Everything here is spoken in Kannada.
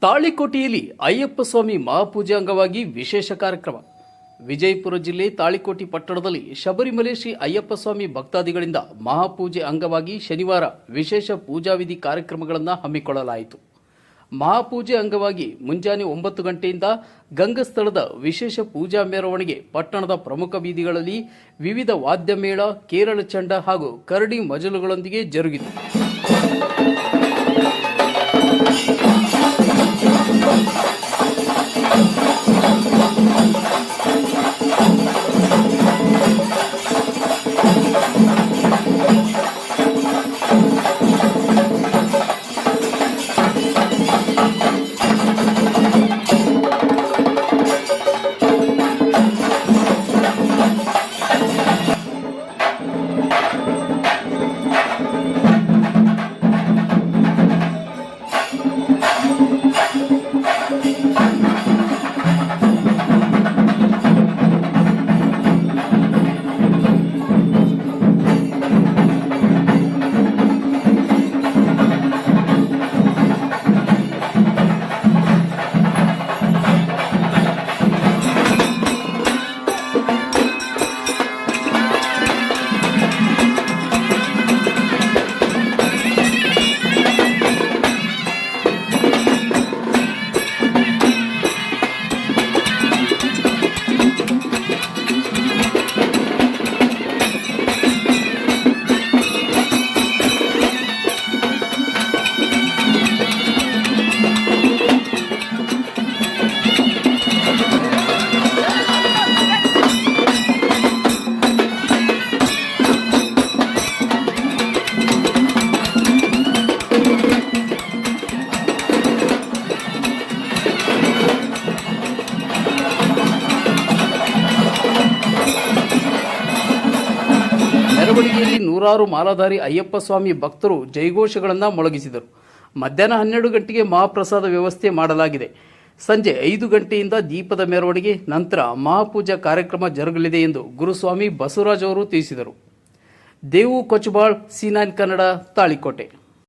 ತಾಳಿಕೋಟೆಯಲ್ಲಿ ಅಯ್ಯಪ್ಪ ಸ್ವಾಮಿ ಮಹಾಪೂಜೆ ಅಂಗವಾಗಿ ವಿಶೇಷ ಕಾರ್ಯಕ್ರಮ. ವಿಜಯಪುರ ಜಿಲ್ಲೆ ತಾಳಿಕೋಟೆ ಪಟ್ಟಣದಲ್ಲಿ ಶಬರಿಮಲೆ ಶ್ರೀ ಅಯ್ಯಪ್ಪ ಸ್ವಾಮಿ ಭಕ್ತಾದಿಗಳಿಂದ ಮಹಾಪೂಜೆ ಅಂಗವಾಗಿ ಶನಿವಾರ ವಿಶೇಷ ಪೂಜಾ ವಿಧಿ ಕಾರ್ಯಕ್ರಮಗಳನ್ನು ಹಮ್ಮಿಕೊಳ್ಳಲಾಯಿತು. ಮಹಾಪೂಜೆ ಅಂಗವಾಗಿ ಮುಂಜಾನೆ 9 ಗಂಟೆಯಿಂದ ಗಂಗಸ್ಥಳದ ವಿಶೇಷ ಪೂಜಾ ಮೆರವಣಿಗೆ ಪಟ್ಟಣದ ಪ್ರಮುಖ ಬೀದಿಗಳಲ್ಲಿ ವಿವಿಧ ವಾದ್ಯ ಮೇಳ, ಕೇರಳ ಚಂಡ ಹಾಗೂ ಕರಡಿ ಮಜಲುಗಳೊಂದಿಗೆ ಜರುಗಿತು. ಮೆರವಣಿಗೆಯಲ್ಲಿ ನೂರಾರು ಮಾಲಾಧಾರಿ ಅಯ್ಯಪ್ಪ ಸ್ವಾಮಿ ಭಕ್ತರು ಜೈಘೋಷಗಳನ್ನು ಮೊಳಗಿಸಿದರು. ಮಧ್ಯಾಹ್ನ 12 ಗಂಟೆಗೆ ಮಹಾಪ್ರಸಾದ ವ್ಯವಸ್ಥೆ ಮಾಡಲಾಗಿದೆ. ಸಂಜೆ 5 ಗಂಟೆಯಿಂದ ದೀಪದ ಮೆರವಣಿಗೆ ನಂತರ ಮಹಾಪೂಜಾ ಕಾರ್ಯಕ್ರಮ ಜರುಗಲಿದೆ ಎಂದು ಗುರುಸ್ವಾಮಿ ಬಸವರಾಜ್ ಅವರು ತಿಳಿಸಿದರು. ದೇವು ಕೊಚ್ಚಬಾಳ್, C9 ಕನ್ನಡ, ತಾಳಿಕೋಟೆ.